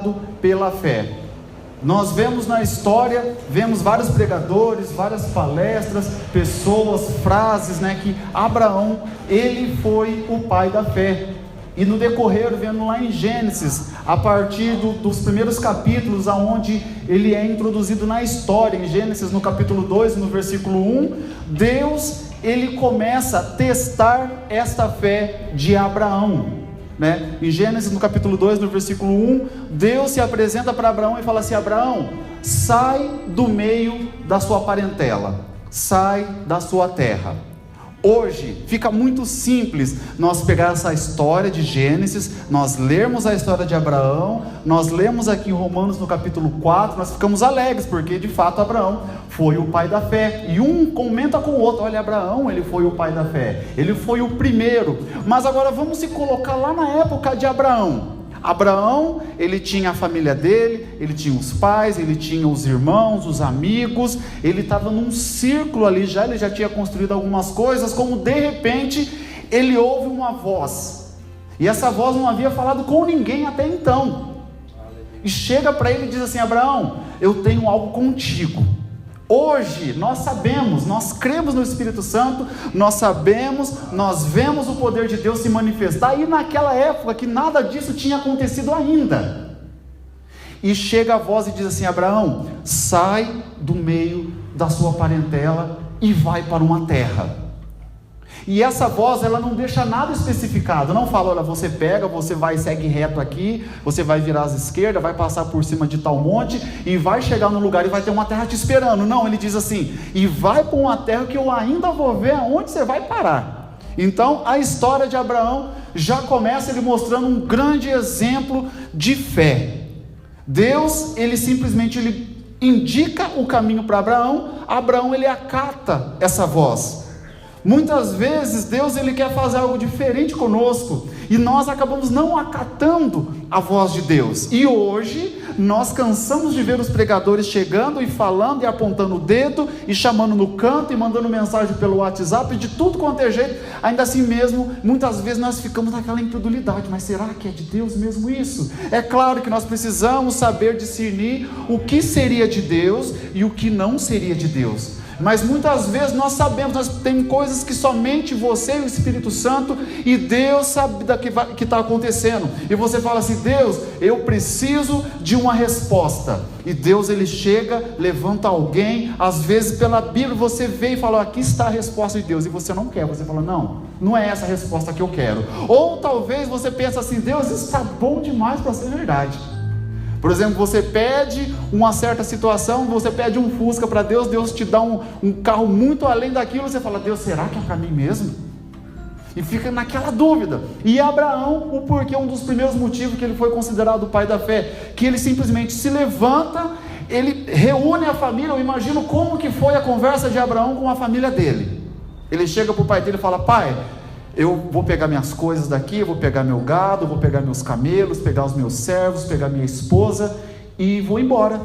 guiado pela fé. Nós vemos na história, vemos vários pregadores, várias palestras, pessoas, frases, que Abraão, ele foi o pai da fé. E no decorrer, vendo lá em Gênesis, a partir dos primeiros capítulos, aonde ele é introduzido na história, em Gênesis no capítulo 2, no versículo 1, Deus, ele começa a testar esta fé de Abraão. Em Gênesis no capítulo 2, no versículo 1, Deus se apresenta para Abraão e fala assim: Abraão, sai do meio da sua parentela, sai da sua terra. Hoje fica muito simples nós pegar essa história de Gênesis, nós lermos a história de Abraão, nós lemos aqui em Romanos no capítulo 4, nós ficamos alegres, porque de fato Abraão foi o pai da fé, e um comenta com o outro: olha, Abraão, ele foi o pai da fé, ele foi o primeiro. Mas agora vamos se colocar lá na época de Abraão. Abraão, ele tinha a família dele, ele tinha os pais, ele tinha os irmãos, os amigos, ele estava num círculo ali, ele já tinha construído algumas coisas, como de repente, ele ouve uma voz, e essa voz não havia falado com ninguém até então, e chega para ele e diz assim: Abraão, eu tenho algo contigo. Hoje nós sabemos, nós cremos no Espírito Santo, nós sabemos, nós vemos o poder de Deus se manifestar, e naquela época que nada disso tinha acontecido ainda, e chega a voz e diz assim: Abraão, sai do meio da sua parentela e vai para uma terra. E essa voz, ela não deixa nada especificado, não fala: olha, você pega, você vai e segue reto aqui, você vai virar às esquerdas, vai passar por cima de tal monte, e vai chegar no lugar e vai ter uma terra te esperando. Não, ele diz assim: e vai para uma terra que eu ainda vou ver aonde você vai parar. Então a história de Abraão já começa ele mostrando um grande exemplo de fé. Deus, ele simplesmente indica o caminho para Abraão, Abraão ele acata essa voz. Muitas vezes Deus ele quer fazer algo diferente conosco, e nós acabamos não acatando a voz de Deus. E hoje nós cansamos de ver os pregadores chegando e falando e apontando o dedo e chamando no canto e mandando mensagem pelo WhatsApp de tudo quanto é jeito. Ainda assim mesmo, muitas vezes nós ficamos naquela incredulidade: mas será que é de Deus mesmo isso? É claro que nós precisamos saber discernir o que seria de Deus e o que não seria de Deus. Mas muitas vezes nós sabemos, nós temos coisas que somente você e o Espírito Santo e Deus sabe que está acontecendo, e você fala assim: Deus, eu preciso de uma resposta. E Deus ele chega, levanta alguém, às vezes pela Bíblia você vê e fala: aqui está a resposta de Deus, e você não quer, você fala: não é essa a resposta que eu quero. Ou talvez você pensa assim: Deus, isso está bom demais para ser verdade. Por exemplo, você pede uma certa situação, você pede um Fusca para Deus, Deus te dá um carro muito além daquilo, você fala: Deus, será que é para mim mesmo? E fica naquela dúvida. E Abraão, o porquê, um dos primeiros motivos que ele foi considerado o pai da fé, que ele simplesmente se levanta, ele reúne a família. Eu imagino como que foi a conversa de Abraão com a família dele. Ele chega para o pai dele e fala: pai, eu vou pegar minhas coisas daqui, eu vou pegar meu gado, vou pegar meus camelos, pegar os meus servos, pegar minha esposa e vou embora.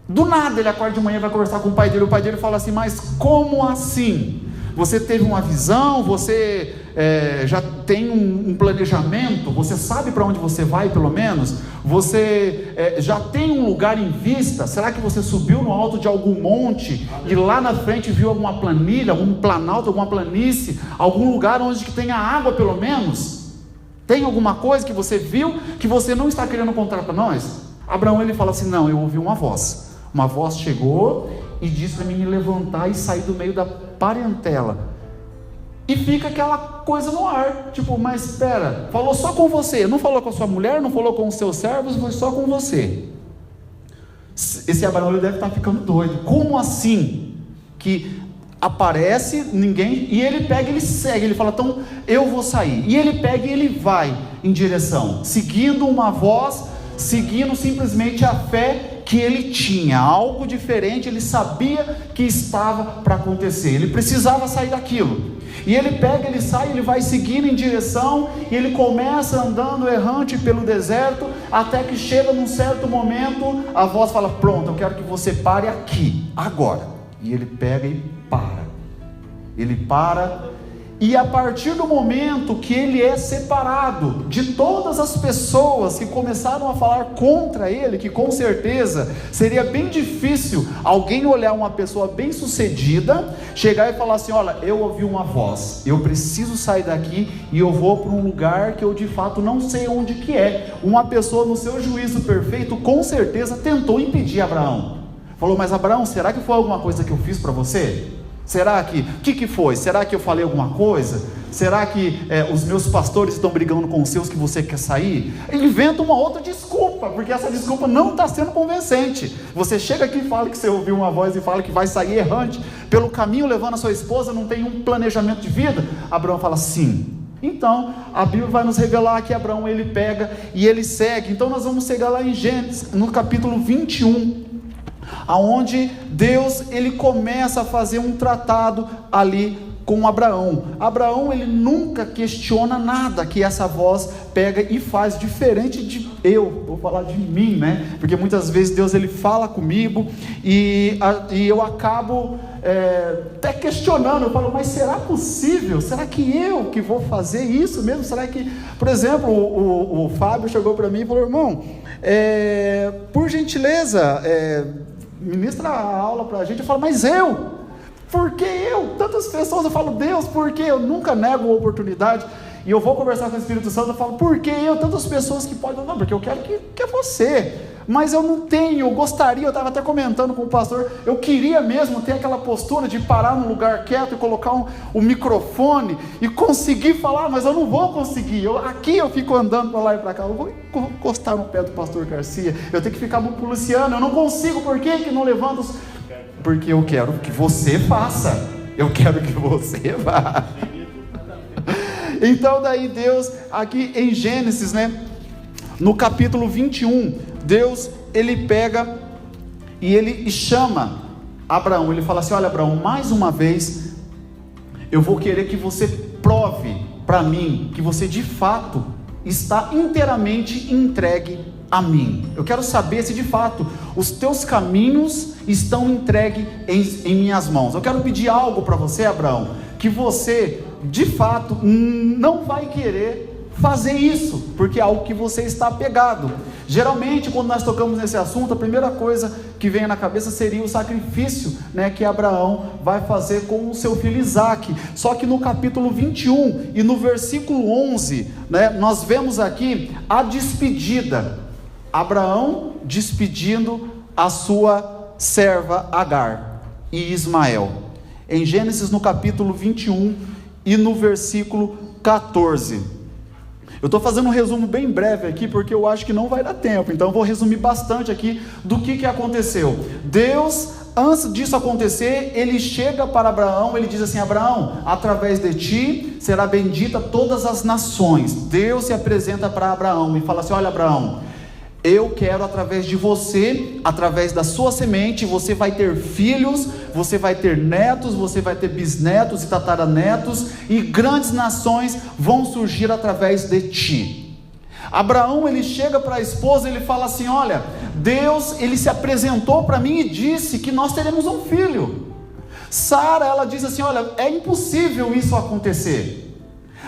Do nada ele acorda de manhã e vai conversar com o pai dele fala assim: mas como assim? Você teve uma visão, você já tem um planejamento, você sabe para onde você vai pelo menos, você já tem um lugar em vista? Será que você subiu no alto de algum monte e lá na frente viu alguma planilha, algum planalto, alguma planície, algum lugar onde que tenha água pelo menos? Tem alguma coisa que você viu que você não está querendo contar para nós? Abraão ele fala assim: não, eu ouvi uma voz chegou e disse para mim me levantar e sair do meio da parentela. E fica aquela coisa no ar, tipo: mas espera, falou só com você, não falou com a sua mulher, não falou com os seus servos, foi só com você. Esse Abraão ele deve estar ficando doido. Como assim? Que aparece ninguém, e ele pega, ele segue, ele fala: então eu vou sair. E ele pega e ele vai em direção, seguindo uma voz, seguindo simplesmente a fé que ele tinha, algo diferente, ele sabia que estava para acontecer, ele precisava sair daquilo. E ele pega, ele sai, ele vai seguindo em direção, e ele começa andando errante pelo deserto, até que chega num certo momento, a voz fala: pronto, eu quero que você pare aqui, agora. E ele pega e para. Ele para, E a partir do momento que ele é separado de todas as pessoas que começaram a falar contra ele, que com certeza seria bem difícil alguém olhar uma pessoa bem sucedida, chegar e falar assim: olha, eu ouvi uma voz, eu preciso sair daqui e eu vou para um lugar que eu de fato não sei onde que é. Uma pessoa no seu juízo perfeito com certeza tentou impedir Abraão. Falou: mas Abraão, será que foi alguma coisa que eu fiz para você? Será que, o que foi? Será que eu falei alguma coisa? Será que os meus pastores estão brigando com os seus que você quer sair? Inventa uma outra desculpa, porque essa desculpa não está sendo convincente. Você chega aqui e fala que você ouviu uma voz e fala que vai sair errante pelo caminho levando a sua esposa, não tem um planejamento de vida. Abraão fala: sim. Então a Bíblia vai nos revelar que Abraão, ele pega e ele segue. Então nós vamos chegar lá em Gênesis, no capítulo 21, aonde Deus, ele começa a fazer um tratado ali com Abraão. Abraão, ele nunca questiona nada que essa voz pega e faz, diferente de vou falar de mim, né? Porque muitas vezes Deus, ele fala comigo e eu acabo até questionando. Eu falo: mas será possível? Será que eu que vou fazer isso mesmo? Será que, por exemplo, o Fábio chegou para mim e falou: irmão, por gentileza, ministra a aula para a gente. Eu falo: mas por que eu? Tantas pessoas. Eu falo: Deus, por que eu? Nunca nego a oportunidade, e eu vou conversar com o Espírito Santo. Eu falo: por que eu? Tantas pessoas que podem, não, porque eu quero que é você, mas eu não tenho. Eu gostaria, eu estava até comentando com o pastor, eu queria mesmo ter aquela postura de parar num lugar quieto e colocar um microfone e conseguir falar, mas eu não vou conseguir. Aqui eu fico andando para lá e para cá, eu vou encostar no pé do pastor Garcia, eu tenho que ficar policiando, eu não consigo. Por que não levanto? Porque eu quero que você faça, eu quero que você vá. Então daí Deus, aqui em Gênesis, né, no capítulo 21, Deus, ele pega e ele chama Abraão. Ele fala assim: olha, Abraão, mais uma vez eu vou querer que você prove para mim que você de fato está inteiramente entregue a mim. Eu quero saber se de fato os teus caminhos estão entregues em minhas mãos. Eu quero pedir algo para você, Abraão, que você de fato não vai querer fazer isso, porque é algo que você está apegado. Geralmente, quando nós tocamos nesse assunto, a primeira coisa que vem na cabeça seria o sacrifício, né, que Abraão vai fazer com o seu filho Isaque. Só que no capítulo 21 e no versículo 11, né, nós vemos aqui a despedida. Abraão despedindo a sua serva Agar e Ismael. Em Gênesis, no capítulo 21 e no versículo 14. Eu estou fazendo um resumo bem breve aqui, porque eu acho que não vai dar tempo, então eu vou resumir bastante aqui do que aconteceu. Deus, antes disso acontecer, ele chega para Abraão, ele diz assim: Abraão, através de ti será bendita todas as nações. Deus se apresenta para Abraão e fala assim: olha, Abraão, eu quero através de você, através da sua semente, você vai ter filhos, você vai ter netos, você vai ter bisnetos e tataranetos, e grandes nações vão surgir através de ti. Abraão, ele chega para a esposa e ele fala assim: olha, Deus, ele se apresentou para mim e disse que nós teremos um filho. Sara, ela diz assim: olha, é impossível isso acontecer.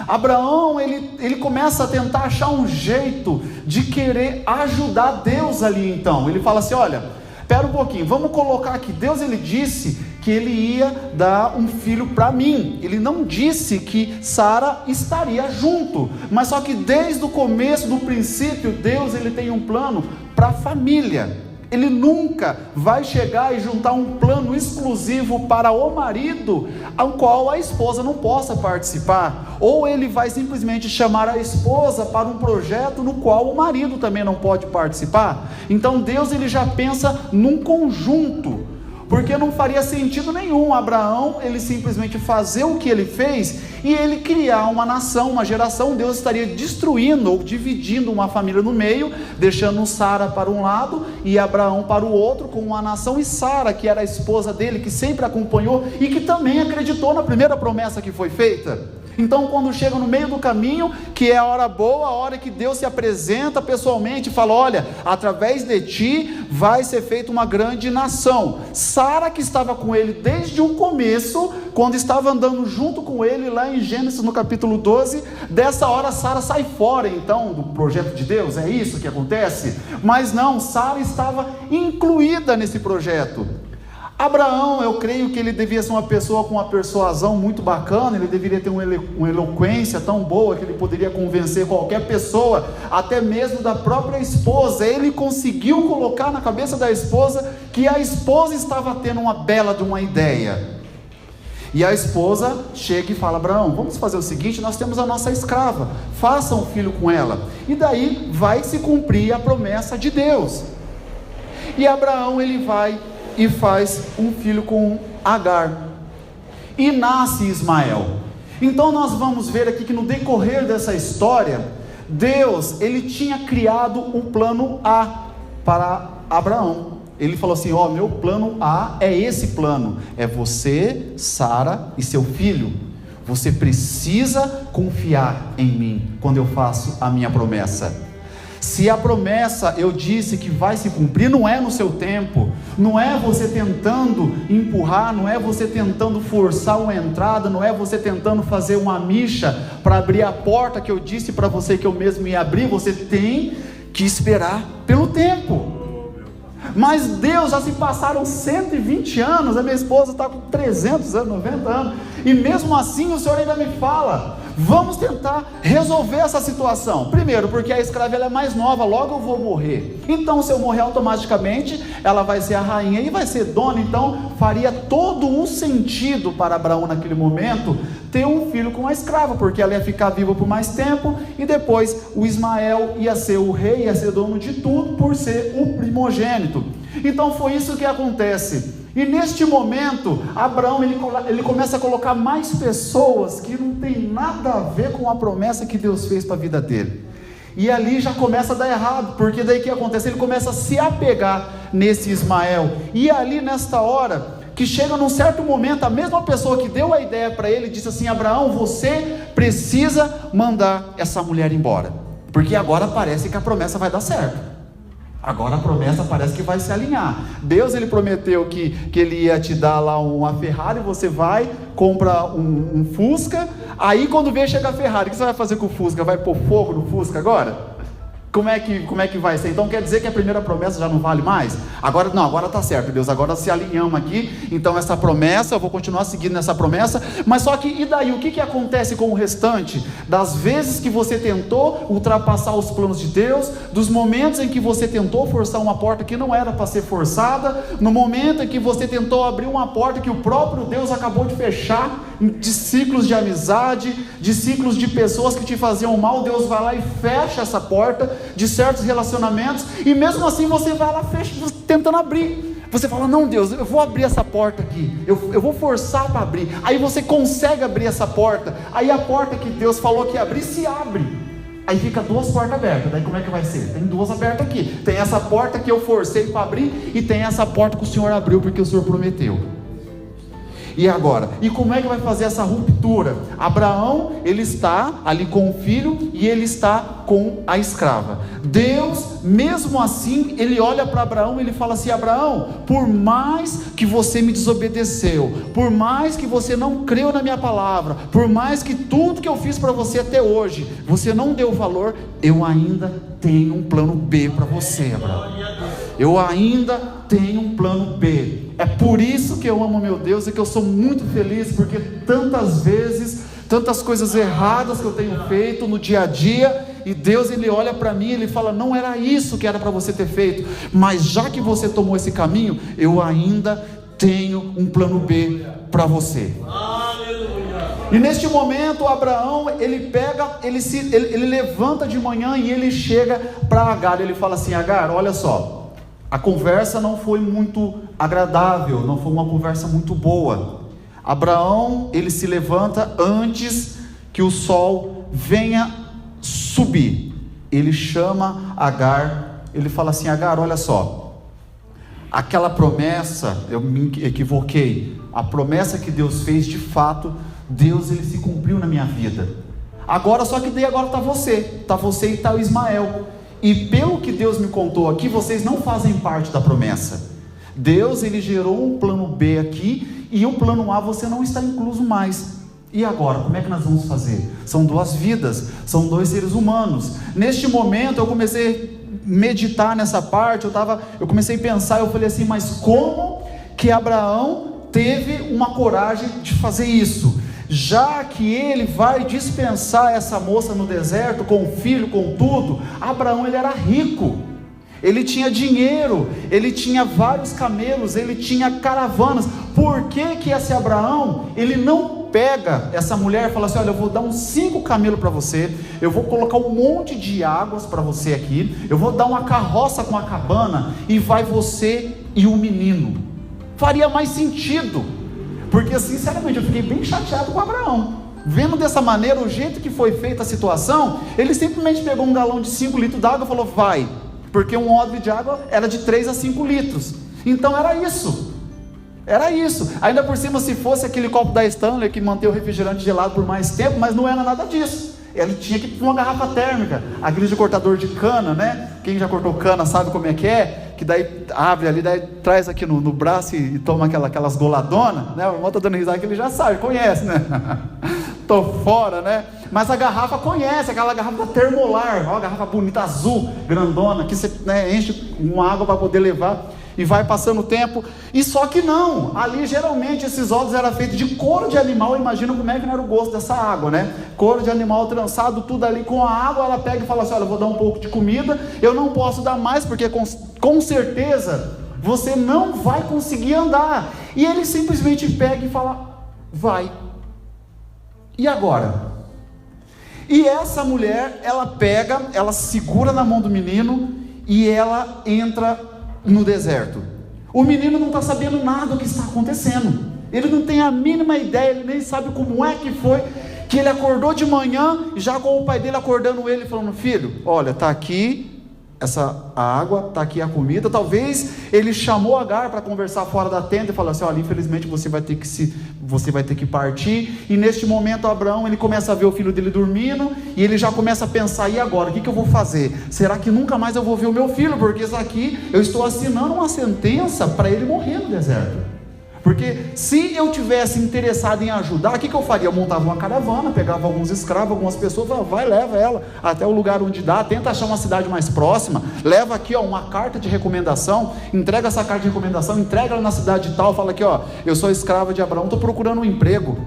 Abraão, ele começa a tentar achar um jeito de querer ajudar Deus ali. Então ele fala assim: olha, espera um pouquinho, vamos colocar aqui, Deus, ele disse que ele ia dar um filho para mim, ele não disse que Sara estaria junto, mas só que desde o começo, do princípio, Deus, ele tem um plano para a família. Ele nunca vai chegar e juntar um plano exclusivo para o marido, ao qual a esposa não possa participar, ou ele vai simplesmente chamar a esposa para um projeto no qual o marido também não pode participar. Então Deus, ele já pensa num conjunto, porque não faria sentido nenhum Abraão, ele simplesmente fazer o que ele fez, e ele criar uma nação, uma geração. Deus estaria destruindo ou dividindo uma família no meio, deixando Sara para um lado e Abraão para o outro, com uma nação, e Sara, que era a esposa dele, que sempre acompanhou e que também acreditou na primeira promessa que foi feita. Então, quando chega no meio do caminho, que é a hora boa, a hora que Deus se apresenta pessoalmente e fala: olha, através de ti vai ser feita uma grande nação. Sara, que estava com ele desde o começo, quando estava andando junto com ele lá em Gênesis no capítulo 12, dessa hora Sara sai fora então do projeto de Deus. É isso que acontece? Mas não, Sara estava incluída nesse projeto. Abraão, eu creio que ele devia ser uma pessoa com uma persuasão muito bacana, ele deveria ter uma eloquência tão boa que ele poderia convencer qualquer pessoa, até mesmo da própria esposa. Ele conseguiu colocar na cabeça da esposa que a esposa estava tendo uma bela de uma ideia. E a esposa chega e fala: Abraão, vamos fazer o seguinte, nós temos a nossa escrava, faça um filho com ela, e daí vai se cumprir a promessa de Deus. E Abraão, ele vai e faz um filho com Agar, e nasce Ismael. Então nós vamos ver aqui que no decorrer dessa história, Deus, ele tinha criado um plano A para Abraão. Ele falou assim: ó, meu plano A é esse plano, é você, Sara e seu filho. Você precisa confiar em mim, quando eu faço a minha promessa. Se a promessa eu disse que vai se cumprir, não é no seu tempo, não é você tentando empurrar, não é você tentando forçar uma entrada, não é você tentando fazer uma micha para abrir a porta que eu disse para você que eu mesmo ia abrir. Você tem que esperar pelo tempo. Mas Deus, já se passaram 120 anos, a minha esposa está com 300 anos, 90 anos, e mesmo assim o Senhor ainda me fala: vamos tentar resolver essa situação. Primeiro, porque a escrava ela é mais nova, logo eu vou morrer. Então, se eu morrer automaticamente, ela vai ser a rainha e vai ser dona. Então, faria todo um sentido para Abraão naquele momento ter um filho com a escrava, porque ela ia ficar viva por mais tempo, e depois o Ismael ia ser o rei, ia ser dono de tudo, por ser o primogênito. Então foi isso que acontece. E neste momento, Abraão ele começa a colocar mais pessoas que não tem nada a ver com a promessa que Deus fez para a vida dele. E ali já começa a dar errado, porque daí o que acontece? Ele começa a se apegar nesse Ismael. E ali nesta hora, que chega num certo momento, a mesma pessoa que deu a ideia para ele disse assim: Abraão, você precisa mandar essa mulher embora, porque agora parece que a promessa vai dar certo. Agora a promessa parece que vai se alinhar. Deus, ele prometeu que ele ia te dar lá uma Ferrari, você vai, compra um Fusca, aí quando vem chegar a Ferrari, o que você vai fazer com o Fusca? Vai pôr fogo no Fusca agora? Como é que vai ser? Então quer dizer que a primeira promessa já não vale mais? Agora não, agora está certo, Deus, agora se alinhamos aqui, então essa promessa, eu vou continuar seguindo essa promessa. Mas só que, e daí, o que acontece com o restante? Das vezes que você tentou ultrapassar os planos de Deus, dos momentos em que você tentou forçar uma porta que não era para ser forçada, no momento em que você tentou abrir uma porta que o próprio Deus acabou de fechar, de ciclos de amizade, de ciclos de pessoas que te faziam mal, Deus vai lá e fecha essa porta, de certos relacionamentos, e mesmo assim você vai lá tentando abrir. Você fala: não, Deus, eu vou abrir essa porta aqui, eu vou forçar para abrir. Aí você consegue abrir essa porta, aí a porta que Deus falou que ia abrir, se abre. Aí fica duas portas abertas. Daí como é que vai ser? Tem duas abertas aqui, tem essa porta que eu forcei para abrir, e tem essa porta que o Senhor abriu porque o Senhor prometeu. E agora? E como é que vai fazer essa ruptura? Abraão, ele está ali com o filho e ele está com a escrava. Deus, mesmo assim, ele olha para Abraão e ele fala assim: Abraão, por mais que você me desobedeceu, por mais que você não creu na minha palavra, por mais que tudo que eu fiz para você até hoje, você não deu valor, eu ainda tenho um plano B para você, Abraão. Eu ainda tenho um plano B. É por isso que eu amo meu Deus e que eu sou muito feliz, porque tantas vezes, tantas coisas erradas que eu tenho feito no dia a dia, e Deus, ele olha para mim e ele fala: não era isso que era para você ter feito, mas já que você tomou esse caminho, eu ainda tenho um plano B para você. E neste momento Abraão, ele levanta de manhã e ele chega para Agar, ele fala assim: Agar, olha só, a conversa não foi muito agradável, não foi uma conversa muito boa. Abraão, ele se levanta antes que o sol venha subir. Ele chama Agar, ele fala assim: Agar, olha só, aquela promessa, eu me equivoquei, a promessa que Deus fez de fato Deus, ele se cumpriu na minha vida. Agora, só que daí agora está você e está o Ismael. E pelo que Deus me contou aqui, vocês não fazem parte da promessa. Deus, ele gerou um plano B aqui, e o plano A você não está incluso mais. E agora, como é que nós vamos fazer? São 2 vidas, são 2 seres humanos. Neste momento eu comecei a meditar nessa parte, eu comecei a pensar, eu falei assim, mas como que Abraão teve uma coragem de fazer isso? Já que ele vai dispensar essa moça no deserto, com o filho, com tudo. Abraão, ele era rico, ele tinha dinheiro, ele tinha vários camelos, ele tinha caravanas. Por que esse Abraão, ele não pega essa mulher e fala assim, olha, eu vou dar uns 5 camelos para você, eu vou colocar um monte de águas para você aqui, eu vou dar uma carroça com a cabana, e vai você e o menino? Faria mais sentido, porque sinceramente eu fiquei bem chateado com Abraão, vendo dessa maneira, o jeito que foi feita a situação. Ele simplesmente pegou um galão de 5 litros d'água e falou, vai, porque um odre de água era de 3 a 5 litros, então era isso, ainda por cima, se fosse aquele copo da Stanley, que mantém o refrigerante gelado por mais tempo, mas não era nada disso, ele tinha que pôr uma garrafa térmica, aquele de cortador de cana, né, quem já cortou cana sabe como é, que daí abre ali, daí traz aqui no braço e toma aquelas goladonas, né, o irmão está dando risada que ele já sabe, conhece, né, tô fora, né, mas a garrafa conhece, aquela garrafa termolar, ó, a garrafa bonita, azul, grandona, que você, né, enche com água para poder levar, e vai passando o tempo, e só que não, ali geralmente esses odres eram feitos de couro de animal. Imagina como é que não era o gosto dessa água, né, couro de animal trançado, tudo ali com a água. Ela pega e fala assim, olha, eu vou dar um pouco de comida, eu não posso dar mais, porque com certeza, você não vai conseguir andar. E ele simplesmente pega e fala, vai, e agora? E essa mulher, ela segura na mão do menino, e ela entra no deserto. O menino não está sabendo nada do que está acontecendo, ele não tem a mínima ideia, ele nem sabe como é que foi, que ele acordou de manhã, já com o pai dele acordando ele, falando, filho, olha, está aqui a água, está aqui a comida. Talvez ele chamou Agar para conversar fora da tenda e falou assim, olha, infelizmente você vai ter que partir. E neste momento Abraão, ele começa a ver o filho dele dormindo, e ele já começa a pensar, e agora, o que eu vou fazer? Será que nunca mais eu vou ver o meu filho? Porque isso aqui, eu estou assinando uma sentença para ele morrer no deserto. Porque se eu tivesse interessado em ajudar, o que eu faria? Eu montava uma caravana, pegava alguns escravos, algumas pessoas, falava, vai, leva ela até o lugar onde dá, tenta achar uma cidade mais próxima, leva aqui, ó, uma carta de recomendação, entrega essa carta de recomendação, entrega ela na cidade tal, fala aqui, ó, eu sou escravo de Abraão, estou procurando um emprego.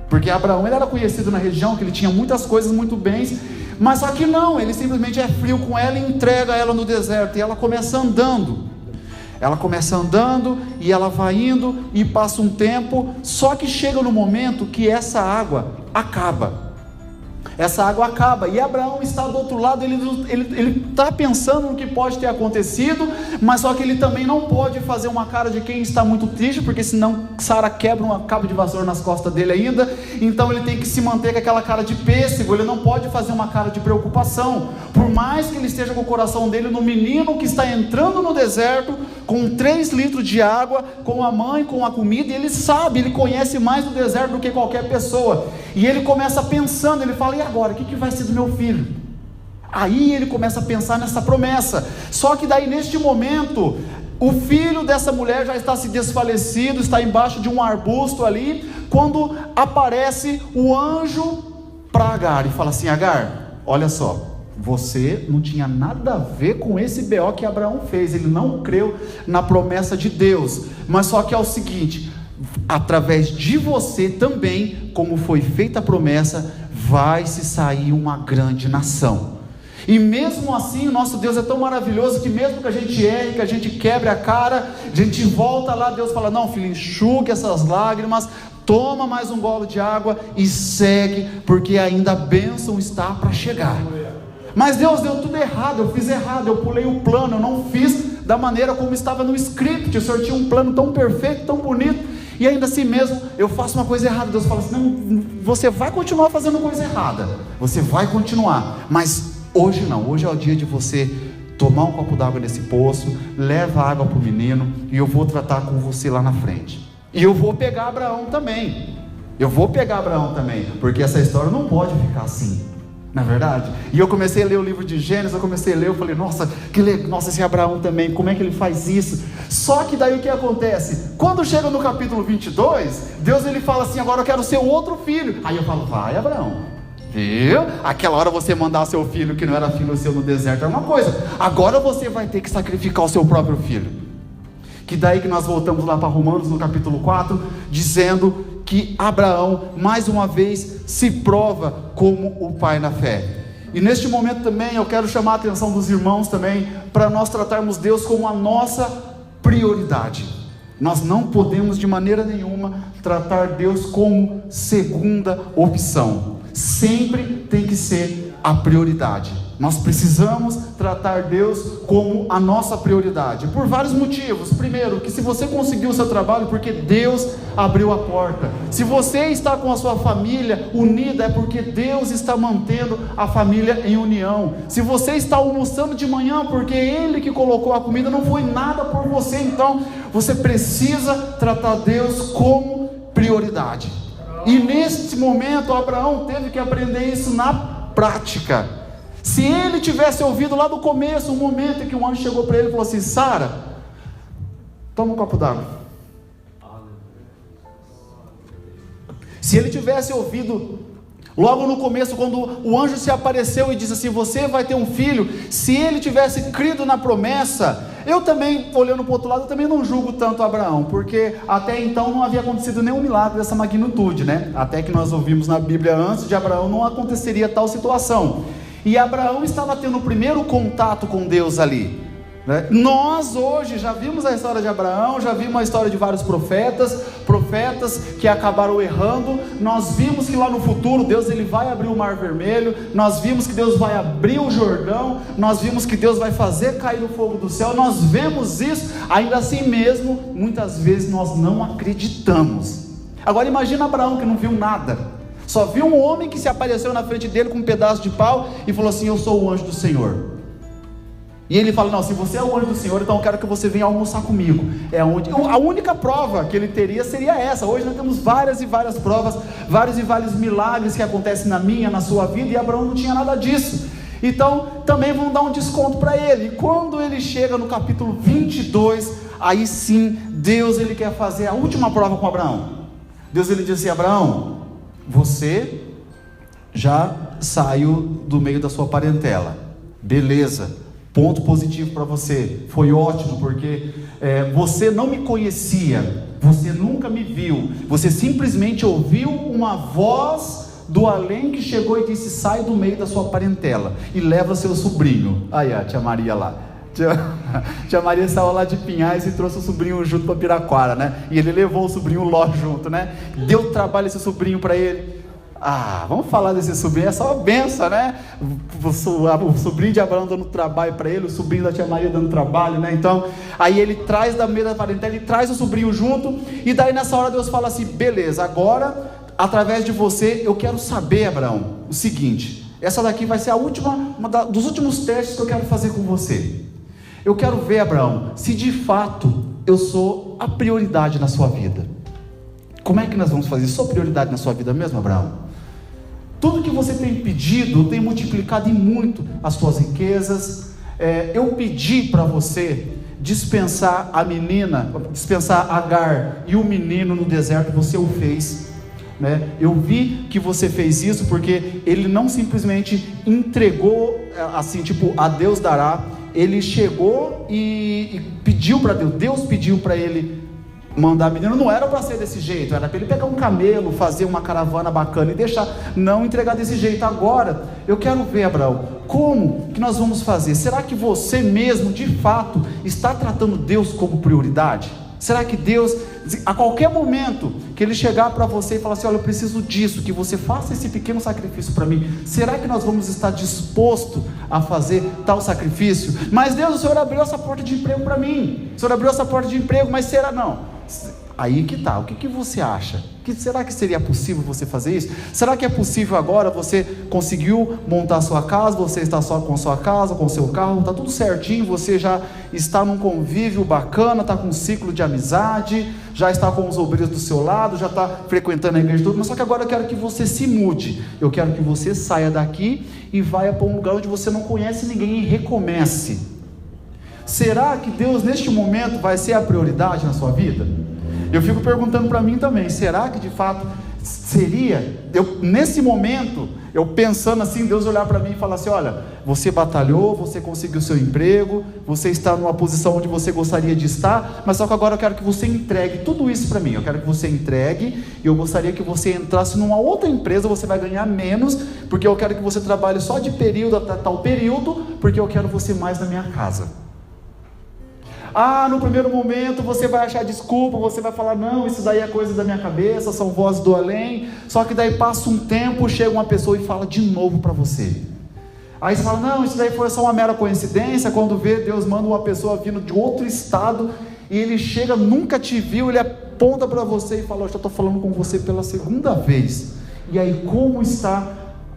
Porque Abraão, ele era conhecido na região, que ele tinha muitas coisas, muito bens, mas só que não, ele simplesmente é frio com ela e entrega ela no deserto, e ela começa andando. E ela vai indo, e passa um tempo, só que chega no momento que essa água acaba, e Abraão está do outro lado, ele está pensando no que pode ter acontecido, mas só que ele também não pode fazer uma cara de quem está muito triste, porque senão Sara quebra um cabo de vassoura nas costas dele ainda. Então ele tem que se manter com aquela cara de pêssego, ele não pode fazer uma cara de preocupação, por mais que ele esteja com o coração dele no menino que está entrando no deserto, com 3 litros de água, com a mãe, com a comida, e ele sabe, ele conhece mais o deserto do que qualquer pessoa, e ele começa pensando, ele fala, e agora, o que vai ser do meu filho? Aí ele começa a pensar nessa promessa, só que daí neste momento, o filho dessa mulher já está se desfalecido, está embaixo de um arbusto ali, quando aparece o anjo para Agar, e fala assim, Agar, olha só, você não tinha nada a ver com esse BO que Abraão fez, ele não creu na promessa de Deus, mas só que é o seguinte, através de você também, como foi feita a promessa, vai se sair uma grande nação. E mesmo assim, o nosso Deus é tão maravilhoso, que mesmo que a gente erre, que a gente quebre a cara, a gente volta lá, Deus fala, não filho, enxugue essas lágrimas, toma mais um gole de água e segue, porque ainda a bênção está para chegar. Mas Deus, deu tudo errado, eu fiz errado, eu pulei o plano, eu não fiz da maneira como estava no script, o Senhor tinha um plano tão perfeito, tão bonito, e ainda assim mesmo, eu faço uma coisa errada. Deus fala assim, não, você vai continuar fazendo coisa errada, você vai continuar, mas hoje não, hoje é o dia de você tomar um copo d'água nesse poço, leva água para o menino, e eu vou tratar com você lá na frente, e eu vou pegar Abraão também. Eu vou pegar Abraão também, porque essa história não pode ficar assim, não é verdade? E eu comecei a ler o livro de Gênesis, eu falei, nossa, nossa, esse Abraão também, como é que ele faz isso? Só que daí o que acontece? Quando chega no capítulo 22, Deus ele fala assim, agora eu quero ser outro filho. Aí eu falo, vai Abraão, viu? Aquela hora você mandar seu filho, que não era filho seu no deserto, era uma coisa, agora você vai ter que sacrificar o seu próprio filho. Que daí que nós voltamos lá para Romanos no capítulo 4, dizendo que Abraão, mais uma vez, se prova como o pai na fé. E neste momento também, eu quero chamar a atenção dos irmãos também, para nós tratarmos Deus como a nossa prioridade. Nós não podemos de maneira nenhuma tratar Deus como segunda opção. Sempre tem que ser a prioridade. Nós precisamos tratar Deus como a nossa prioridade, por vários motivos. Primeiro, que se você conseguiu o seu trabalho, porque Deus abriu a porta. Se você está com a sua família unida, é porque Deus está mantendo a família em união. Se você está almoçando de manhã, porque Ele que colocou a comida, não foi nada por você. Então, você precisa tratar Deus como prioridade. E neste momento, Abraão teve que aprender isso na prática. Se ele tivesse ouvido lá do começo, um momento em que um anjo chegou para ele e falou assim, Sara, toma um copo d'água. Se ele tivesse ouvido logo no começo, quando o anjo se apareceu e disse assim, você vai ter um filho, se ele tivesse crido na promessa, eu também, olhando para o outro lado, eu também não julgo tanto Abraão, porque até então não havia acontecido nenhum milagre dessa magnitude, né? Até que nós ouvimos na Bíblia, antes de Abraão não aconteceria tal situação. E Abraão estava tendo o primeiro contato com Deus ali, né? Nós hoje já vimos a história de Abraão, já vimos a história de vários profetas que acabaram errando. Nós vimos que lá no futuro Deus ele vai abrir o Mar Vermelho, nós vimos que Deus vai abrir o Jordão, nós vimos que Deus vai fazer cair o fogo do céu. Nós vemos isso, ainda assim mesmo, muitas vezes nós não acreditamos. Agora imagina Abraão que não viu nada, só viu um homem que se apareceu na frente dele com um pedaço de pau e falou assim, eu sou o anjo do Senhor. E ele fala, não, se você é o anjo do Senhor, então eu quero que você venha almoçar comigo. A única prova que ele teria seria essa. Hoje nós temos várias e várias provas, vários e vários milagres que acontecem na minha, na sua vida, e Abraão não tinha nada disso. Então também vão dar um desconto para ele. E quando ele chega no capítulo 22, aí sim Deus ele quer fazer a última prova com Abraão. Deus ele diz assim, Abraão, você já saiu do meio da sua parentela, beleza, ponto positivo para você, foi ótimo, porque você não me conhecia, você nunca me viu, você simplesmente ouviu uma voz do além que chegou e disse, sai do meio da sua parentela e leva seu sobrinho. Aí a tia Maria lá, tia Maria saiu lá de Pinhais e trouxe o sobrinho junto para Piraquara, né? E ele levou o sobrinho Ló junto, né? Deu trabalho esse sobrinho para ele. Vamos falar desse sobrinho, é só uma benção, né? O sobrinho de Abraão dando trabalho para ele, o sobrinho da tia Maria dando trabalho, né? Então, aí ele traz da meia da parentela, ele traz o sobrinho junto, e daí nessa hora Deus fala assim, beleza, agora, através de você, eu quero saber, Abraão, o seguinte, essa daqui vai ser a última, dos últimos testes que eu quero fazer com você. Eu quero ver, Abraão, se de fato eu sou a prioridade na sua vida. Como é que nós vamos fazer? Sou prioridade na sua vida mesmo, Abraão? Tudo que você tem pedido, tem multiplicado em muito as suas riquezas. Eu pedi para você dispensar Agar e o menino no deserto, você o fez, né? Eu vi que você fez isso porque ele não simplesmente entregou assim, tipo, a Deus dará. Ele chegou e pediu para Deus, Deus pediu para ele mandar menino, não era para ser desse jeito, era para ele pegar um camelo, fazer uma caravana bacana e deixar, não entregar desse jeito. Agora, eu quero ver, Abraão, como que nós vamos fazer? Será que você mesmo, de fato, está tratando Deus como prioridade? Será que Deus, a qualquer momento que Ele chegar para você e falar assim, olha, eu preciso disso, que você faça esse pequeno sacrifício para mim, será que nós vamos estar dispostos a fazer tal sacrifício? Mas Deus, o Senhor abriu essa porta de emprego para mim, o Senhor abriu essa porta de emprego, mas será? Não, Aí que tá, o que você acha? Será que seria possível você fazer isso? Será que é possível agora? Você conseguiu montar a sua casa, você está só com a sua casa, com o seu carro, está tudo certinho, você já está num convívio bacana, está com um ciclo de amizade, já está com os obreiros do seu lado, já está frequentando a igreja toda, mas só que agora eu quero que você se mude, eu quero que você saia daqui e vá para um lugar onde você não conhece ninguém e recomece. Será que Deus neste momento vai ser a prioridade na sua vida? Eu fico perguntando para mim também, será que de fato seria, nesse momento, eu pensando assim, Deus olhar para mim e falar assim, olha, você batalhou, você conseguiu seu emprego, você está numa posição onde você gostaria de estar, mas só que agora eu quero que você entregue tudo isso para mim, eu quero que você entregue, e eu gostaria que você entrasse numa outra empresa, você vai ganhar menos, porque eu quero que você trabalhe só de período até tal período, porque eu quero você mais na minha casa. No primeiro momento você vai achar desculpa, você vai falar, não, isso daí é coisa da minha cabeça, são vozes do além, só que daí passa um tempo, chega uma pessoa e fala de novo para você, aí você fala, não, isso daí foi só uma mera coincidência, quando vê, Deus manda uma pessoa vindo de outro estado, e ele chega, nunca te viu, ele aponta para você e fala, eu já estou falando com você pela segunda vez, e aí como está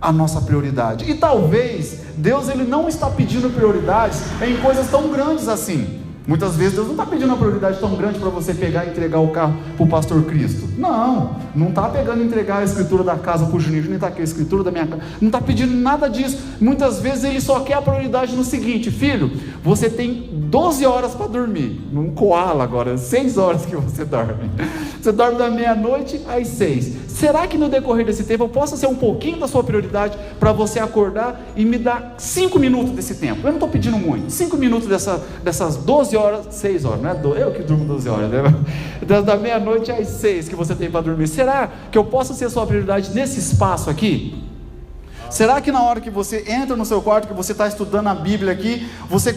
a nossa prioridade? E talvez, Deus ele não está pedindo prioridades em coisas tão grandes assim. Muitas vezes Deus não está pedindo uma prioridade tão grande para você pegar e entregar o carro para o pastor Cristo. Não está pegando e entregar a escritura da casa para o Juninho, nem está aqui a escritura da minha casa, não está pedindo nada disso. Muitas vezes Ele só quer a prioridade no seguinte, filho, você tem 12 horas para dormir, num koala agora, 6 horas que você dorme. Você dorme da meia-noite às 6. Será que no decorrer desse tempo eu posso ser um pouquinho da sua prioridade para você acordar e me dar 5 minutos desse tempo? Eu não estou pedindo muito, 5 minutos dessas 12 horas, 6 horas, não é? Eu que durmo 12 horas, né? Da meia-noite às 6 que você tem para dormir. Será que eu posso ser a sua prioridade nesse espaço aqui? Será que na hora que você entra no seu quarto, que você está estudando a Bíblia aqui, você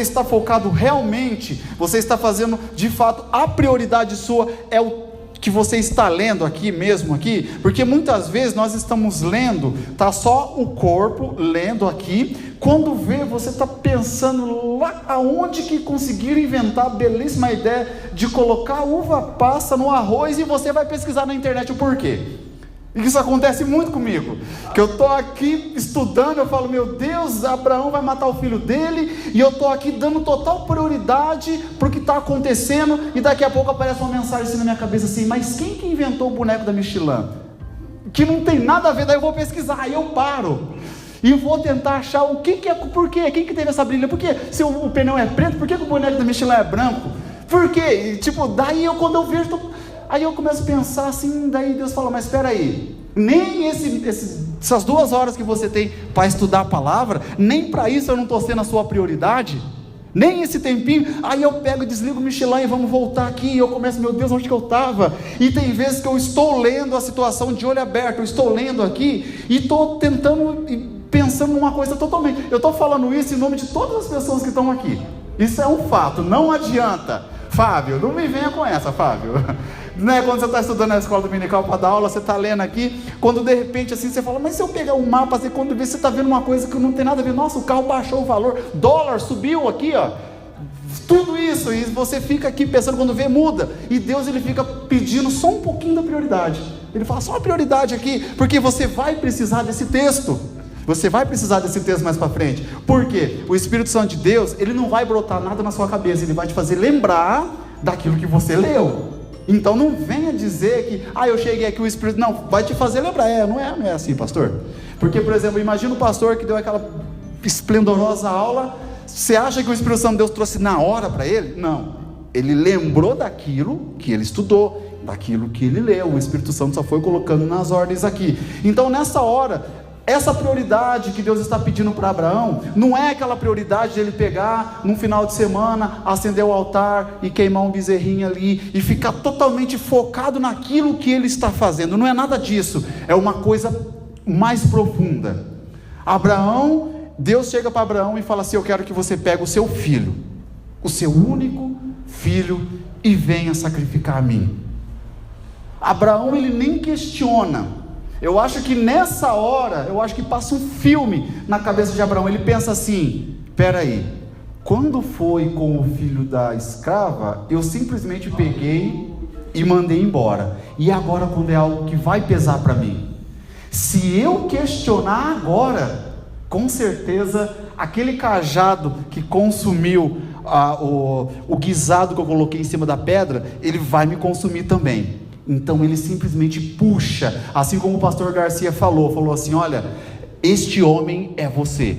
está focado realmente, você está fazendo de fato, a prioridade sua é o que você está lendo aqui mesmo aqui? Porque muitas vezes nós estamos lendo, está só o corpo lendo aqui, quando vê você está pensando lá aonde que conseguiram inventar a belíssima ideia de colocar uva passa no arroz, e você vai pesquisar na internet o porquê. E isso acontece muito comigo, que eu estou aqui estudando, eu falo, meu Deus, Abraão vai matar o filho dele, e eu estou aqui dando total prioridade para o que está acontecendo, e daqui a pouco aparece uma mensagem assim na minha cabeça assim, mas quem que inventou o boneco da Michelin? Que não tem nada a ver, daí eu vou pesquisar, aí eu paro, e vou tentar achar o que é, por quê, quem que teve essa brilha, por quê? Se o pneu é preto, por que o boneco da Michelin é branco? Por quê? E, tipo, daí quando eu vejo... Aí eu começo a pensar assim, daí Deus fala, mas espera aí, nem essas 2 horas que você tem para estudar a palavra, nem para isso eu não estou sendo a sua prioridade, nem esse tempinho. Aí eu pego e desligo o Michelin e vamos voltar aqui, e eu começo, meu Deus, onde que eu estava? E tem vezes que eu estou lendo a situação de olho aberto, eu estou lendo aqui, e estou tentando, pensando numa coisa totalmente, eu estou falando isso em nome de todas as pessoas que estão aqui, isso é um fato, não adianta, Fábio, não me venha com essa, Fábio. Né? Quando você está estudando na escola dominical para dar aula, você está lendo aqui, quando de repente assim você fala, mas se eu pegar um mapa, assim, quando vê, você está vendo uma coisa que não tem nada a ver, nossa, o carro baixou o valor, dólar subiu aqui, ó, tudo isso, e você fica aqui pensando, quando vê, muda, e Deus ele fica pedindo só um pouquinho da prioridade, ele fala, só a prioridade aqui, porque você vai precisar desse texto, mais para frente. Por quê? O Espírito Santo de Deus, ele não vai brotar nada na sua cabeça, ele vai te fazer lembrar daquilo que você leu. Então não venha dizer que, eu cheguei aqui, o Espírito, não, vai te fazer lembrar, não é assim, pastor, porque, por exemplo, imagina o pastor que deu aquela esplendorosa aula, você acha que o Espírito Santo de Deus trouxe na hora para ele? Não, ele lembrou daquilo que ele estudou, daquilo que ele leu, o Espírito Santo só foi colocando nas ordens aqui. Então nessa hora, essa prioridade que Deus está pedindo para Abraão, não é aquela prioridade de ele pegar num final de semana, acender o altar e queimar um bezerrinho ali, e ficar totalmente focado naquilo que ele está fazendo, não é nada disso, é uma coisa mais profunda. Deus chega para Abraão e fala assim, eu quero que você pegue o seu filho, o seu único filho, e venha sacrificar a mim. Abraão ele nem questiona. Eu acho que nessa hora, que passa um filme na cabeça de Abraão, ele pensa assim, peraí, quando foi com o filho da escrava, eu simplesmente peguei e mandei embora. E agora, quando é algo que vai pesar para mim, se eu questionar agora, com certeza aquele cajado que consumiu o guisado que eu coloquei em cima da pedra, ele vai me consumir também. Então ele simplesmente puxa, assim como o pastor Garcia falou assim: olha, este homem é você,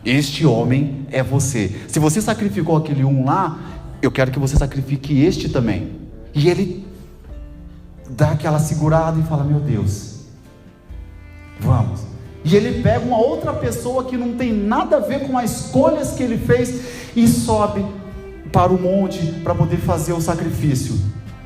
este homem é você. Se você sacrificou aquele um lá, eu quero que você sacrifique este também. E ele dá aquela segurada e fala: meu Deus, vamos. E ele pega uma outra pessoa que não tem nada a ver com as escolhas que ele fez e sobe para o monte para poder fazer o sacrifício.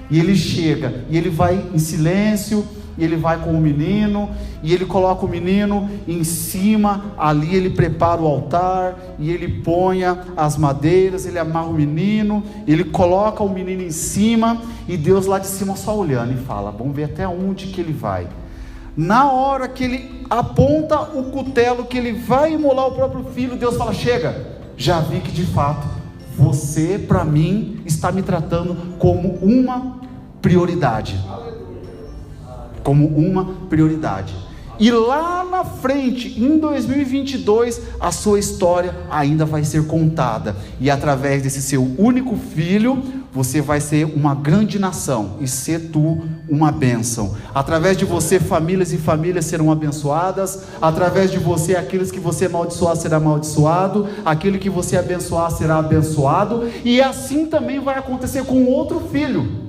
E ele chega, e ele vai em silêncio, e ele vai com o menino, e ele coloca o menino em cima, ali ele prepara o altar, e ele põe as madeiras, ele amarra o menino, ele coloca o menino em cima, e Deus lá de cima só olhando e fala: vamos ver até onde que ele vai. Na hora que ele aponta o cutelo, que ele vai imolar o próprio filho, Deus fala: chega, já vi que de fato você para mim está me tratando como uma prioridade, como uma prioridade. E lá na frente, em 2022, a sua história ainda vai ser contada, e através desse seu único filho, você vai ser uma grande nação, e ser tu uma bênção. Através de você, famílias e famílias serão abençoadas. Através de você, aqueles que você amaldiçoar será amaldiçoado, aquele que você abençoar será abençoado. E assim também vai acontecer com outro filho,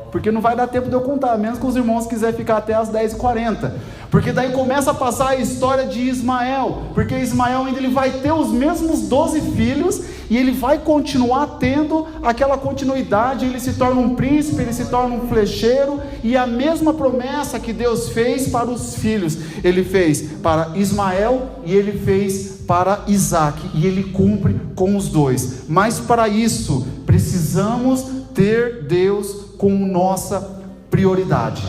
porque não vai dar tempo de eu contar, a menos que os irmãos quiserem ficar até as 10h40, porque daí começa a passar a história de Ismael, porque Ismael ainda ele vai ter os mesmos 12 filhos, e ele vai continuar tendo aquela continuidade, ele se torna um príncipe, ele se torna um flecheiro, e a mesma promessa que Deus fez para os filhos, ele fez para Ismael, e ele fez para Isaac, e ele cumpre com os dois. Mas para isso, precisamos ter Deus como nossa prioridade.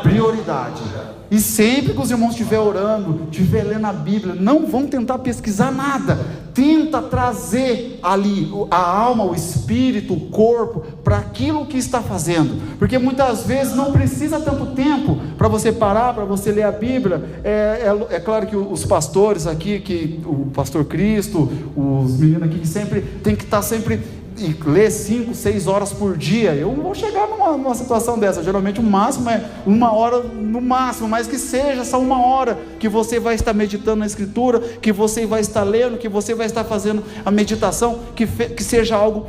Prioridade. E sempre que os irmãos estiver orando, estiver lendo a Bíblia, não vão tentar pesquisar nada. Tenta trazer ali a alma, o espírito, o corpo, para aquilo que está fazendo. Porque muitas vezes não precisa tanto tempo para você parar, para você ler a Bíblia. É claro que os pastores aqui, que o pastor Cristo, os meninos aqui, que sempre tem que estar sempre... e ler 5, 6 horas por dia. Eu não vou chegar numa situação dessa. Geralmente o máximo é 1 hora no máximo, mas que seja só 1 hora que você vai estar meditando na Escritura, que você vai estar lendo, que você vai estar fazendo a meditação, que seja algo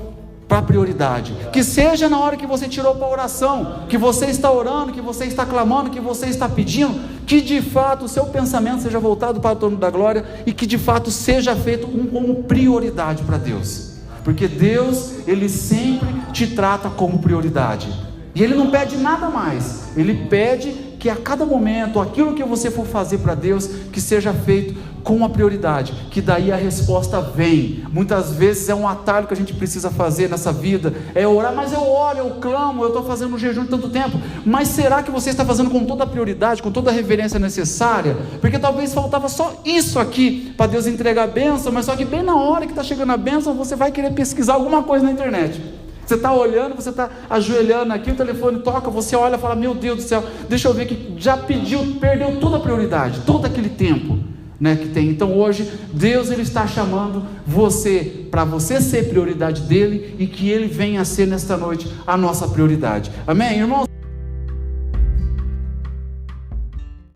para prioridade, que seja na hora que você tirou para a oração, que você está orando, que você está clamando, que você está pedindo, que de fato o seu pensamento seja voltado para o trono da glória, e que de fato seja feito como prioridade para Deus. Porque Deus, Ele sempre te trata como prioridade, e Ele não pede nada mais. Ele pede que a cada momento, aquilo que você for fazer para Deus, que seja feito com uma prioridade, que daí a resposta vem. Muitas vezes é um atalho que a gente precisa fazer nessa vida, é orar, mas eu oro, eu clamo, eu estou fazendo um jejum de tanto tempo, mas será que você está fazendo com toda a prioridade, com toda a reverência necessária? Porque talvez faltava só isso aqui, para Deus entregar a bênção, mas só que bem na hora que está chegando a bênção, você vai querer pesquisar alguma coisa na internet. Você está olhando, você está ajoelhando aqui, o telefone toca, você olha e fala: meu Deus do céu, deixa eu ver, que já perdeu toda a prioridade, todo aquele tempo, né, que tem. Então hoje, Deus ele está chamando você, para você ser prioridade dele, e que ele venha a ser nesta noite a nossa prioridade. Amém, irmãos?